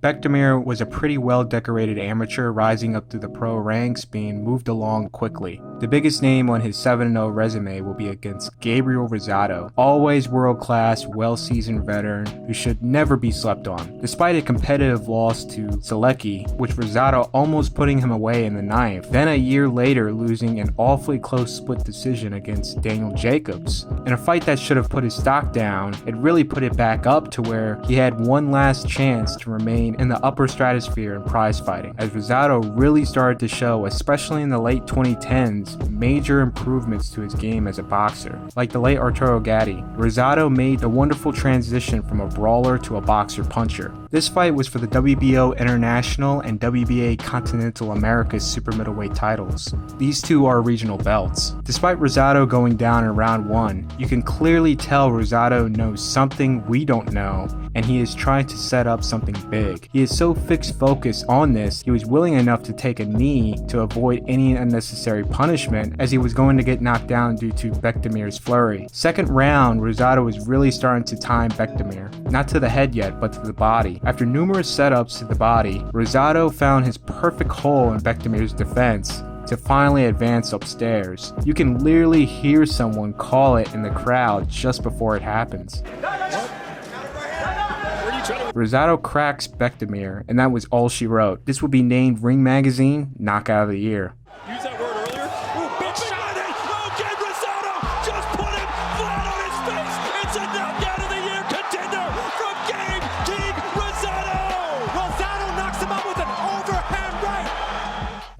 Bektemir was a pretty well-decorated amateur rising up through the pro ranks, being moved along quickly. The biggest name on his 7-0 resume will be against Gabriel Rosado, always world-class, well-seasoned veteran who should never be slept on. Despite a competitive loss to Selecki, which Rosado almost putting him away in the 9th, then a year later losing an awfully close split decision against Daniel Jacobs. In a fight that should have put his stock down, it really put it back up to where he had one last chance to remain in the upper stratosphere in prize fighting, as Rosado really started to show, especially in the late 2010s, major improvements to his game as a boxer. Like the late Arturo Gatti, Rosado made the wonderful transition from a brawler to a boxer puncher. This fight was for the WBO International and WBA Continental Americas super middleweight titles. These two are regional belts. Despite Rosado going down in round 1, you can clearly tell Rosado knows something we don't know, and he is trying to set up something big. He is so fixed focused on this, he was willing enough to take a knee to avoid any unnecessary punishment, as he was going to get knocked down due to Bektemir's flurry. Second round, Rosado was really starting to time Bektemir, not to the head yet, but to the body. After numerous setups to the body, Rosado found his perfect hole in Bektemir's defense to finally advance upstairs. You can literally hear someone call it in the crowd just before it happens. Rosado cracks Bektemir, and that was all she wrote. This will be named Ring Magazine Knockout of the Year. Use that word earlier. Ooh, big shot! Again, Rosado just put him flat on his face. It's a knockout of the year contender from Game King Rosado. Rosado knocks him out with an overhand right.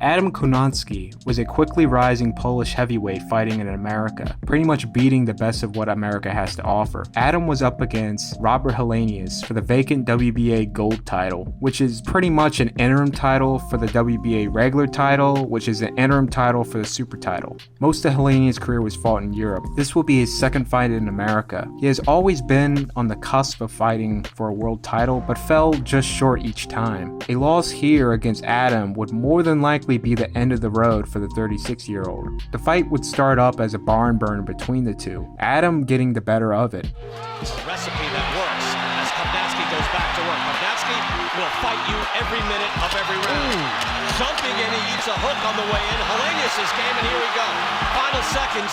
Adam Kononski was a quickly rising Polish heavyweight fighting in America, pretty much beating the best of what America has to offer. Adam was up against Robert Helenius for the vacant WBA gold title, which is pretty much an interim title for the WBA regular title, which is an interim title for the super title. Most of Helenius' career was fought in Europe. This will be his second fight in America. He has always been on the cusp of fighting for a world title, but fell just short each time. A loss here against Adam would more than likely be the end of the road for the 36-year-old. The fight would start up as a barn burner between the two, Adam getting the better of it. It's a recipe that works as Kopnatski goes back to work. Kopnatski will fight you every minute of every round. Jumping in, he eats a hook on the way in. Helenius' game, and here we go. Final seconds,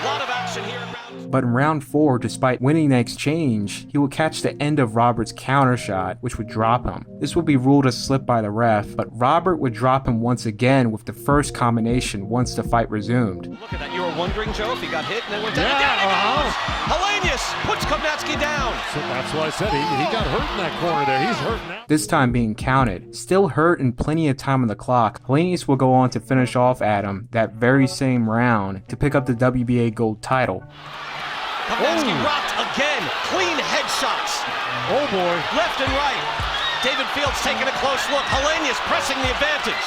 a lot of action here in round. But in round 4, despite winning the exchange, he would catch the end of Robert's counter shot, which would drop him. This would be ruled a slip by the ref, but Robert would drop him once again with the first combination once the fight resumed. Look at that, you were wondering, Joe, if he got hit and then went down. Down he goes! Helenius puts Kopnatski down. So that's why I said he got hurt in that corner there. He's hurt now. This time being counted. Still hurt and plenty of time on the clock, Helenius will go on to finish off Adam that very same round to pick up the WBA gold title. Kopnatski rocked again. Clean headshots. Oh boy. Left and right. David Fields taking a close look. Helenius pressing the advantage.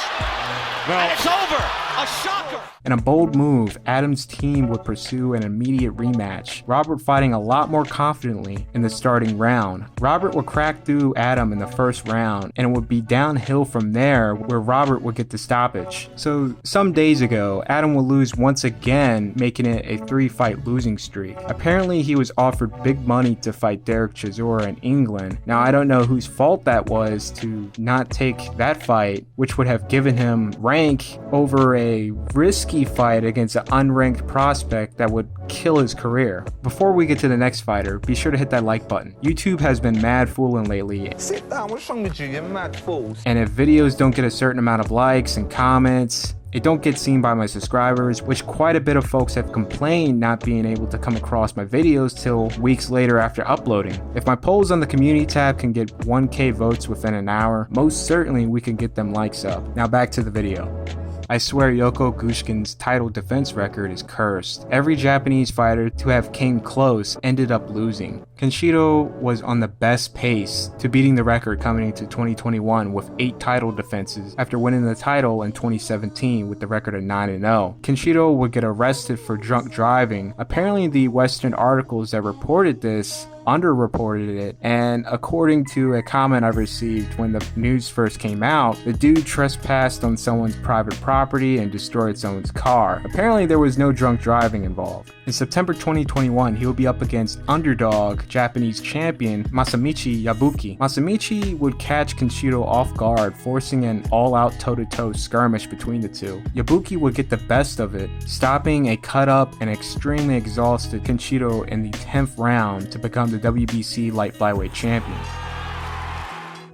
And it's over. A shocker. In a bold move, Adam's team would pursue an immediate rematch, Robert fighting a lot more confidently in the starting round. Robert would crack through Adam in the first round, and it would be downhill from there where Robert would get the stoppage. So some days ago, Adam would lose once again, making it a 3-fight losing streak. Apparently he was offered big money to fight Derek Chisora in England. Now I don't know whose fault that was to not take that fight, which would have given him rank over a risky fight against an unranked prospect that would kill his career. Before we get to the next fighter, be sure to hit that like button. YouTube has been mad fooling lately. Sit down, what's wrong with you? You're mad fools. And if videos don't get a certain amount of likes and comments, It don't get seen by my subscribers, which quite a bit of folks have complained not being able to come across my videos till weeks later after uploading. If my polls on the community tab can get 1K votes within an hour, most certainly we can get them likes up. Now back to the video. I swear Yoko Gushkin's title defense record is cursed. Every Japanese fighter to have came close ended up losing. Kenshiro was on the best pace to beating the record coming into 2021 with 8 title defenses after winning the title in 2017 with the record of 9-0. Kenshiro would get arrested for drunk driving. Apparently the Western articles that reported this underreported it, and according to a comment I received when the news first came out, the dude trespassed on someone's private property and destroyed someone's car. Apparently there was no drunk driving involved. In September 2021, he will be up against underdog Japanese champion Masamichi Yabuki. Masamichi would catch Kenshiro off guard, forcing an all-out toe-to-toe skirmish between the two. Yabuki would get the best of it, stopping a cut-up and extremely exhausted Kenshiro in the 10th round to become the WBC light flyweight champion.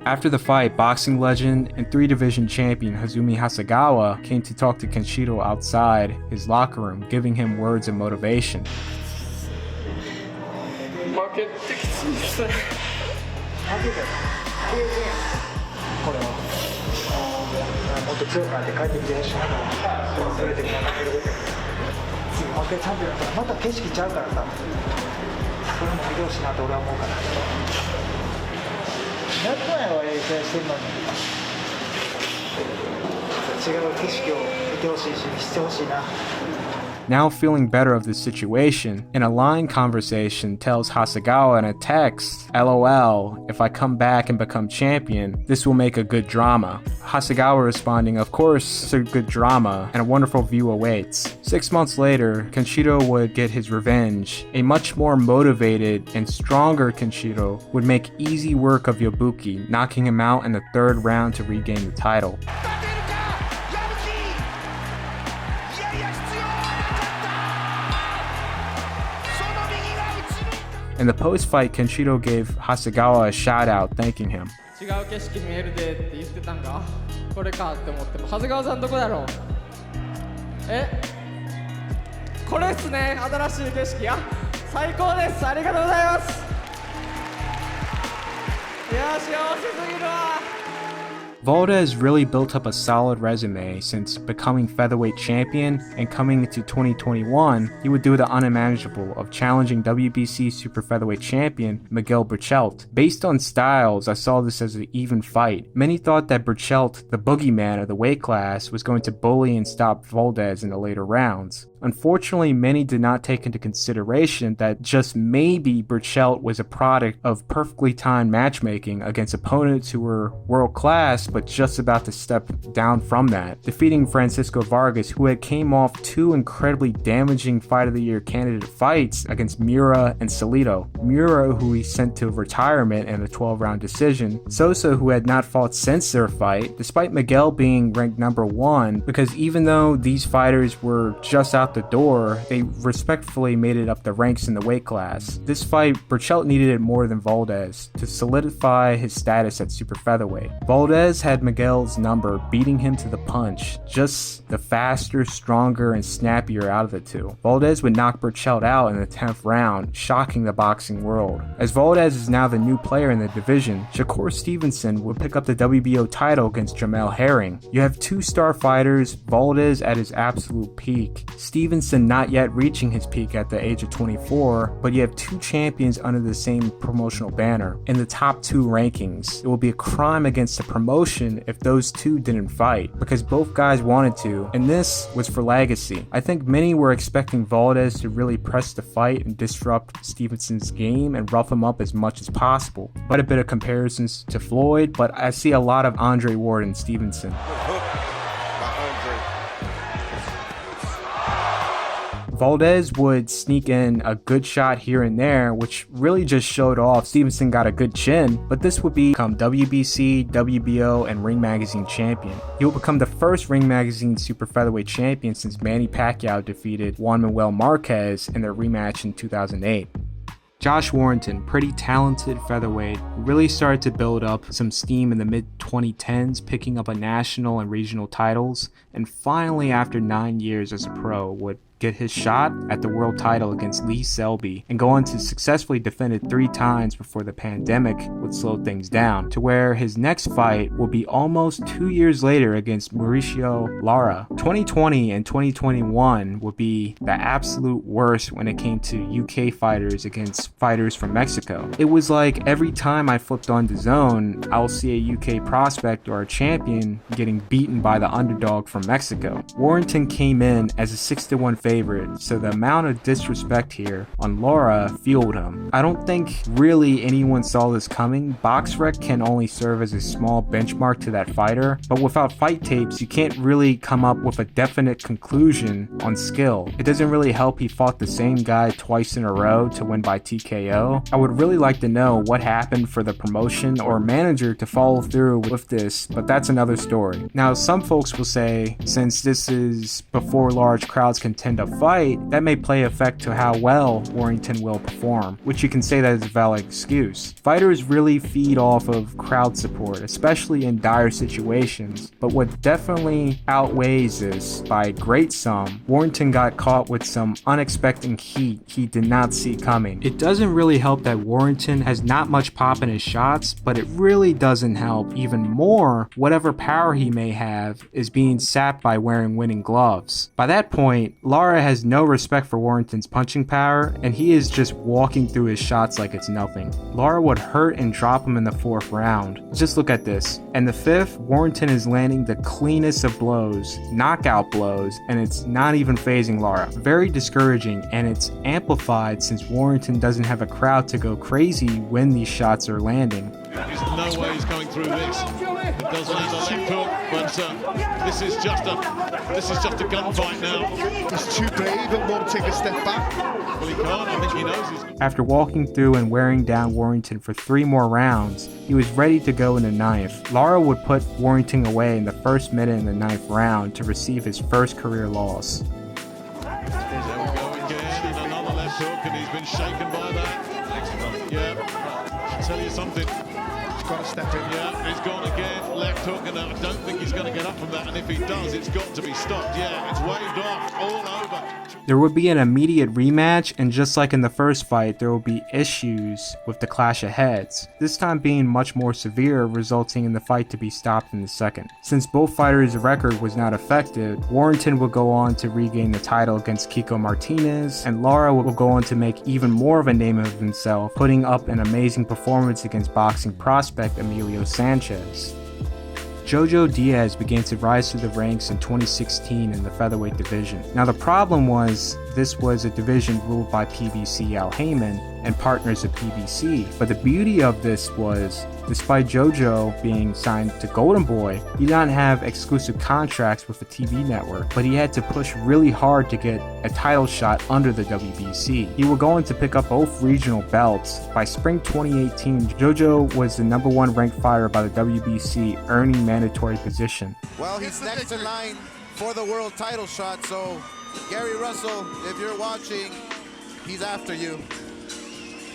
After the fight, boxing legend and 3-division champion Hazumi Hasegawa came to talk to Kenshiro outside his locker room, giving him words of motivation. やっとんやろ、試合してんのに。違う景色を見てほしいし、してほしいな。 Now feeling better of the situation, in a line conversation tells Hasegawa in a text, LOL, if I come back and become champion, this will make a good drama. Hasegawa responding, of course, it's a good drama, and a wonderful view awaits. 6 months later, Kenshiro would get his revenge. A much more motivated and stronger Kenshiro would make easy work of Yabuki, knocking him out in the 3rd round to regain the title. In the post-fight, Kenshiro gave Hasegawa a shout-out thanking him. 違う景色見えるでって言ってたんがこれかって思っても長谷川さんどこだろうこれっすね新しい景色や最高ですありがとうございますいや幸せすぎるわ Valdez really built up a solid resume since becoming featherweight champion, and coming into 2021, he would do the unimaginable of challenging WBC super featherweight champion Miguel Berchelt. Based on styles, I saw this as an even fight. Many thought that Berchelt, the boogeyman of the weight class, was going to bully and stop Valdez in the later rounds. Unfortunately, many did not take into consideration that just maybe Berchelt was a product of perfectly timed matchmaking against opponents who were world class but just about to step down from that, defeating Francisco Vargas, who had came off 2 incredibly damaging Fight of the Year candidate fights against Miura and Salido. Miura, who he sent to retirement in a 12-round decision, Sosa, who had not fought since their fight, despite Miguel being ranked number 1, because even though these fighters were just out the door, they respectfully made it up the ranks in the weight class. This fight, Berchelt needed it more than Valdez to solidify his status at super featherweight. Valdez had Miguel's number, beating him to the punch, just the faster, stronger, and snappier out of the two. Valdez would knock Berchelt out in the 10th round, shocking the boxing world. As Valdez is now the new player in the division, Shakur Stevenson would pick up the WBO title against Jamel Herring. You have 2 star fighters, Valdez at his absolute peak, Stevenson not yet reaching his peak at the age of 24, but you have 2 champions under the same promotional banner in the top 2 rankings. It will be a crime against the promotion if those 2 didn't fight, because both guys wanted to, and this was for legacy. I think many were expecting Valdez to really press the fight and disrupt Stevenson's game and rough him up as much as possible. Quite a bit of comparisons to Floyd, but I see a lot of Andre Ward and Stevenson. Valdez would sneak in a good shot here and there, which really just showed off Stevenson got a good chin, but this would become WBC, WBO, and Ring Magazine champion. He will become the first Ring Magazine super featherweight champion since Manny Pacquiao defeated Juan Manuel Marquez in their rematch in 2008. Josh Warrington, pretty talented featherweight, really started to build up some steam in the mid-2010s, picking up a national and regional titles, and finally after 9 years as a pro would get his shot at the world title against Lee Selby and go on to successfully defend it 3 times before the pandemic would slow things down, to where his next fight will be almost 2 years later against Mauricio Lara. 2020 and 2021 would be the absolute worst when it came to UK fighters against fighters from Mexico. It was like every time I flipped on DAZN, I'll see a UK prospect or a champion getting beaten by the underdog from Mexico. Warrington came in as a 6-1 favorite, so the amount of disrespect here on Lara fueled him. I don't think really anyone saw this coming. BoxRec can only serve as a small benchmark to that fighter, but without fight tapes, you can't really come up with a definite conclusion on skill. It doesn't really help he fought the same guy twice in a row to win by TKO. I would really like to know what happened for the promotion or manager to follow through with this, but that's another story. Now, some folks will say, since this is before large crowds can tend to fight, that may play effect to how well Warrington will perform, which you can say that is a valid excuse. Fighters really feed off of crowd support, especially in dire situations, but what definitely outweighs this by a great sum, Warrington got caught with some unexpected heat he did not see coming. It doesn't really help that Warrington has not much pop in his shots, but it really doesn't help even more whatever power he may have is being sapped by wearing winning gloves. By that point, Lara has no respect for Warrington's punching power, and he is just walking through his shots like it's nothing. Lara would hurt and drop him in the 4th round. Just look at this. In the 5th, Warrington is landing the cleanest of blows, knockout blows, and it's not even phasing Lara. Very discouraging, and it's amplified since Warrington doesn't have a crowd to go crazy when these shots are landing. There's no way he's going through this. It does land a left hook, but this is just a gunfight now. He's too brave and won't take a step back. Well, he can't. I think he knows he's. After walking through and wearing down Warrington for 3 more rounds, he was ready to go in the 9th. Lara would put Warrington away in the 1st minute in the 9th round to receive his first career loss. There we go again, and another left hook, and he's been shaken by that. Yeah, I'll tell you something. He's got to step in. Yeah, he's gone again, left hook, and I don't think he's going to get up from that. And if he does, it's got to be stopped. Yeah, it's waved off, all over. There would be an immediate rematch, and just like in the first fight, there will be issues with the clash of heads, this time being much more severe, resulting in the fight to be stopped in the 2nd. Since both fighters' record was not affected, Warrington will go on to regain the title against Kiko Martinez, and Lara will go on to make even more of a name of himself, putting up an amazing performance against boxing prospect Emilio Sanchez. Jojo Diaz began to rise through the ranks in 2016 in the featherweight division. Now the problem was, this was a division ruled by PBC Al Heyman and partners of PBC, but the beauty of this was, despite Jojo being signed to Golden Boy, he did not have exclusive contracts with the TV network, but he had to push really hard to get a title shot under the WBC. He will go on to pick up both regional belts. By spring 2018, Jojo was the #1 ranked fighter by the WBC, earning mandatory position. Well, he's next in line for the world title shot, so Gary Russell, if you're watching, he's after you.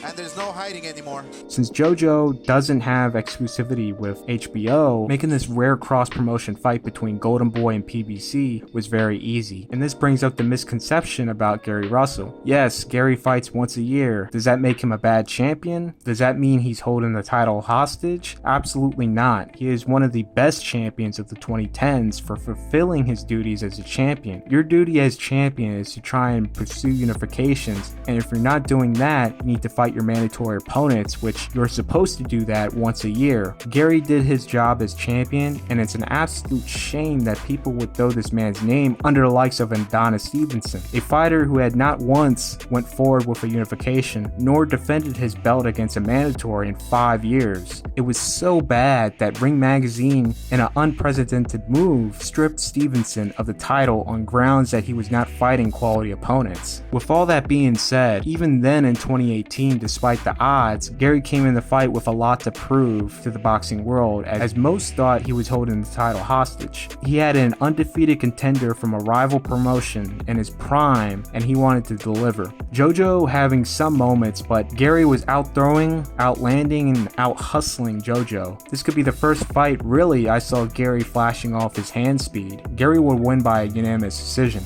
And there's no hiding anymore. Since Jojo doesn't have exclusivity with HBO, making this rare cross-promotion fight between Golden Boy and PBC was very easy. And this brings up the misconception about Gary Russell. Yes, Gary fights once a year. Does that make him a bad champion? Does that mean he's holding the title hostage? Absolutely not. He is one of the best champions of the 2010s for fulfilling his duties as a champion. Your duty as champion is to try and pursue unifications, and if you're not doing that, you need to fight your mandatory opponents, which you're supposed to do that once a year. Gary did his job as champion, and it's an absolute shame that people would throw this man's name under the likes of Adonis Stevenson, a fighter who had not once went forward with a unification, nor defended his belt against a mandatory in 5 years. It was so bad that Ring Magazine, in an unprecedented move, stripped Stevenson of the title on grounds that he was not fighting quality opponents. With all that being said, even then in 2018, despite the odds, Gary came in the fight with a lot to prove to the boxing world, as most thought he was holding the title hostage. He had an undefeated contender from a rival promotion in his prime, and he wanted to deliver. Jojo having some moments, but Gary was outthrowing, outlanding, and out-hustling Jojo. This could be the first fight really I saw Gary flashing off his hand speed. Gary would win by a unanimous decision.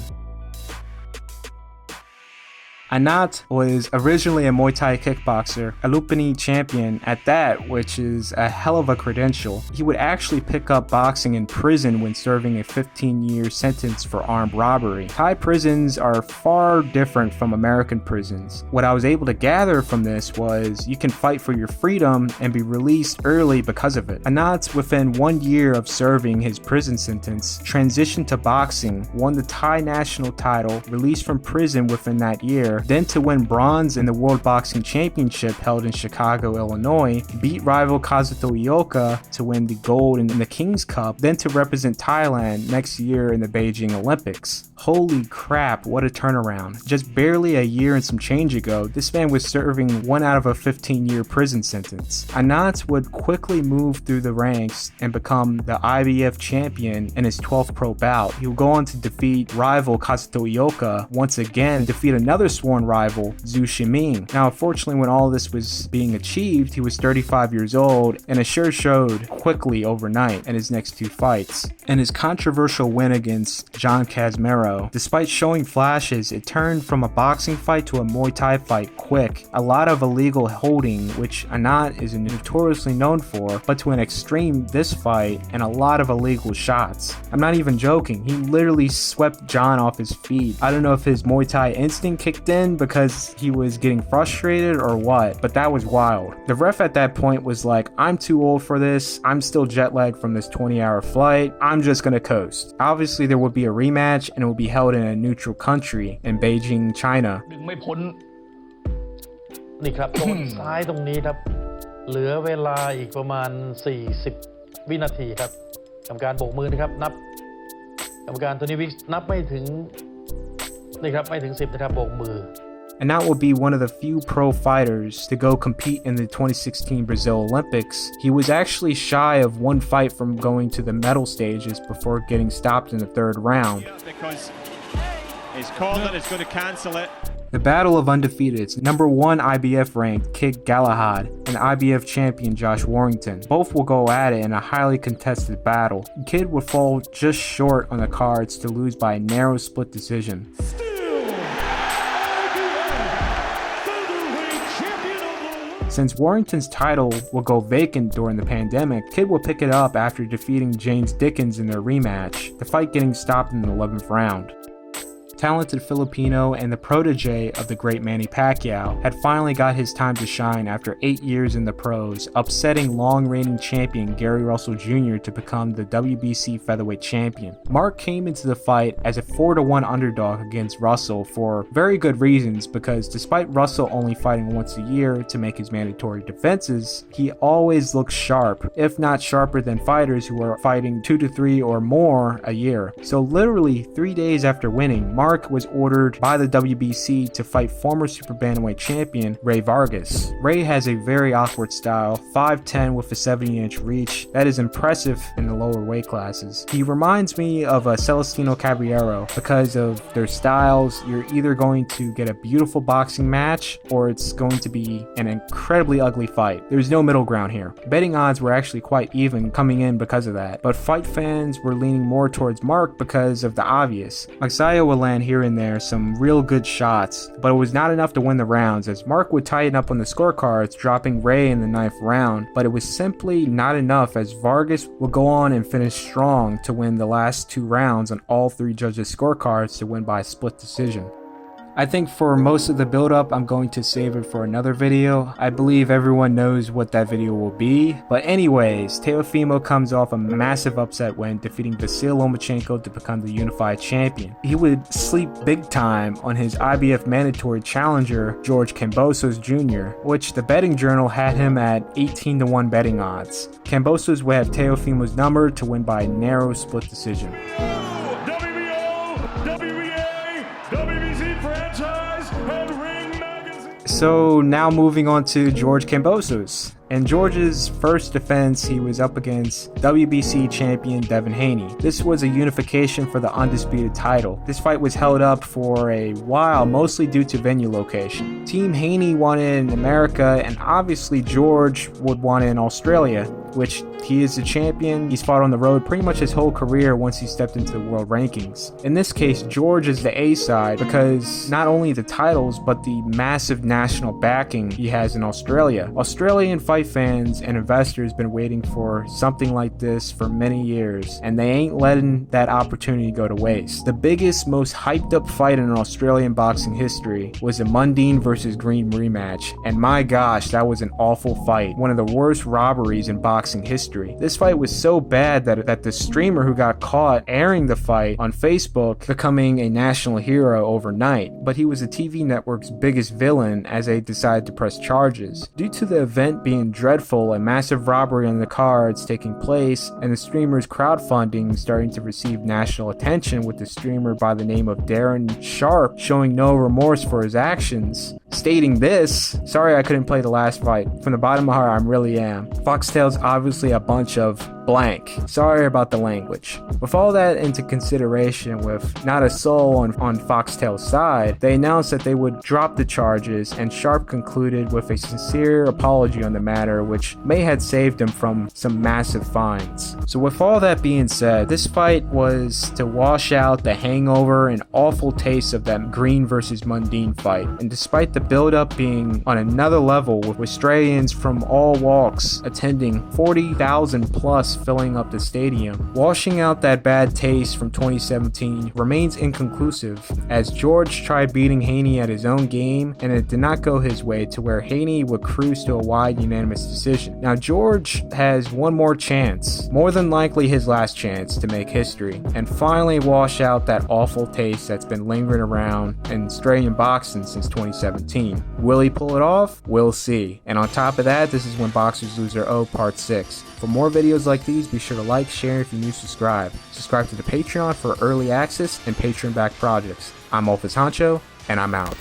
Anat was originally a Muay Thai kickboxer, a Lupini champion at that, which is a hell of a credential. He would actually pick up boxing in prison when serving a 15-year sentence for armed robbery. Thai prisons are far different from American prisons. What I was able to gather from this was you can fight for your freedom and be released early because of it. Anat, within 1 year of serving his prison sentence, transitioned to boxing, won the Thai national title, released from prison within that year, then to win bronze in the World Boxing Championship held in Chicago, Illinois, beat rival Kazuto Ioka to win the gold in the King's Cup, then to represent Thailand next year in the Beijing Olympics. Holy crap, what a turnaround. Just barely a year and some change ago, this man was serving 1 out of a 15-year prison sentence. Anat would quickly move through the ranks and become the IBF champion in his 12th pro bout. He would go on to defeat rival Kazuto Ioka once again, defeat another sworn rival, Zhu Shiming. Now, unfortunately, when all this was being achieved, he was 35 years old, and it sure showed quickly overnight in his next 2 fights. In his controversial win against John Kazmero, despite showing flashes, it turned from a boxing fight to a Muay Thai fight quick. A lot of illegal holding, which Anat is notoriously known for, but to an extreme this fight, and a lot of illegal shots. I'm not even joking, he literally swept John off his feet. I don't know if his Muay Thai instinct kicked in because he was getting frustrated or what, but that was wild. The ref at that point was like, I'm too old for this, I'm still jet lagged from this 20-hour flight, I'm just gonna coast. Obviously there would be a rematch and it would be held in a neutral country in Beijing, China. ไม่พ้นนี่ครับตรงซ้ายตรงนี้ครับเหลือเวลาอีกประมาณ40วินาทีครับกรรมการโบกมือนะครับนับกรรมการโทนี่วิกนับไม่ถึงนี่ครับไม่ถึง10นะครับโบกมือ And that will be one of the few pro fighters to go compete in the 2016 Brazil Olympics. He was actually shy of 1 fight from going to the medal stages before getting stopped in the 3rd round. Because it's called that it's going to cancel it. The battle of undefeateds, number 1 IBF ranked Kid Galahad and IBF champion Josh Warrington. Both will go at it in a highly contested battle. Kid would fall just short on the cards to lose by a narrow split decision. Since Warrington's title will go vacant during the pandemic, Kid will pick it up after defeating James Dickens in their rematch, the fight getting stopped in the 11th round. Talented Filipino and the protege of the great Manny Pacquiao, had finally got his time to shine after 8 years in the pros, upsetting long-reigning champion Gary Russell Jr. to become the WBC featherweight champion. Mark came into the fight as a 4-1 underdog against Russell for very good reasons, because despite Russell only fighting once a year to make his mandatory defenses, he always looks sharp, if not sharper than fighters who are fighting 2 to 3 or more a year. So literally 3 days after winning, Mark was ordered by the WBC to fight former super bantamweight champion Ray Vargas. Ray has a very awkward style, 5'10" with a 70-inch reach that is impressive in the lower weight classes. He reminds me of a Celestino Caballero because of their styles. You're either going to get a beautiful boxing match or it's going to be an incredibly ugly fight. There's no middle ground here. Betting odds were actually quite even coming in because of that, but fight fans were leaning more towards Mark because of the obvious. Boxeo will land here and there some real good shots, but it was not enough to win the rounds, as Mark would tighten up on the scorecards, dropping Ray in the 9th round, but it was simply not enough, as Vargas would go on and finish strong to win the last 2 rounds on all 3 judges' scorecards to win by a split decision. I think for most of the build-up, I'm going to save it for another video. I believe everyone knows what that video will be. But anyways, Teofimo comes off a massive upset win, defeating Vasil Lomachenko to become the unified champion. He would sleep big time on his IBF mandatory challenger, George Kambosos Jr., which the betting journal had him at 18-1 betting odds. Kambosos would have Teofimo's number to win by a narrow split decision. So now moving on to George Kambosos. In George's first defense, he was up against WBC champion Devin Haney. This was a unification for the undisputed title. This fight was held up for a while, mostly due to venue location. Team Haney won in America, and obviously George would want in Australia, which he is the champion. He's fought on the road pretty much his whole career once he stepped into the world rankings. In this case, George is the A side because not only the titles, but the massive national backing he has in Australia. Australian fight fans and investors been waiting for something like this for many years, and they ain't letting that opportunity go to waste. The biggest, most hyped up fight in Australian boxing history was the Mundine versus Green rematch, and my gosh, that was an awful fight. One of the worst robberies in boxing history. This fight was so bad that the streamer who got caught airing the fight on Facebook becoming a national hero overnight, but he was the TV network's biggest villain as they decided to press charges. Due to the event being dreadful, a massive robbery on the cards taking place, and the streamer's crowdfunding starting to receive national attention, with the streamer by the name of Darren Sharp showing no remorse for his actions, stating this: "Sorry I couldn't play the last fight. From the bottom of my heart, I really am. Foxtail's obviously a bunch of blank. Sorry about the language." With all that into consideration, with not a soul on Foxtail's side, they announced that they would drop the charges, and Sharp concluded with a sincere apology on the matter, which may have saved him from some massive fines. So with all that being said, this fight was to wash out the hangover and awful taste of that Green versus Mundine fight. And despite the build-up being on another level, with Australians from all walks attending, 40,000 plus filling up the stadium, washing out that bad taste from 2017 remains inconclusive, as George tried beating Haney at his own game, and it did not go his way, to where Haney would cruise to a wide unanimous decision. Now George has one more chance, more than likely his last chance, to make history and finally wash out that awful taste that's been lingering around in Australian boxing since 2017. Will he pull it off? We'll see. And on top of that, this is When Boxers Lose Their O Part 6. For more videos like these, be sure to like, share, if you're new, subscribe. Subscribe to the Patreon for early access and Patreon-backed projects. I'm Office Honcho, and I'm out.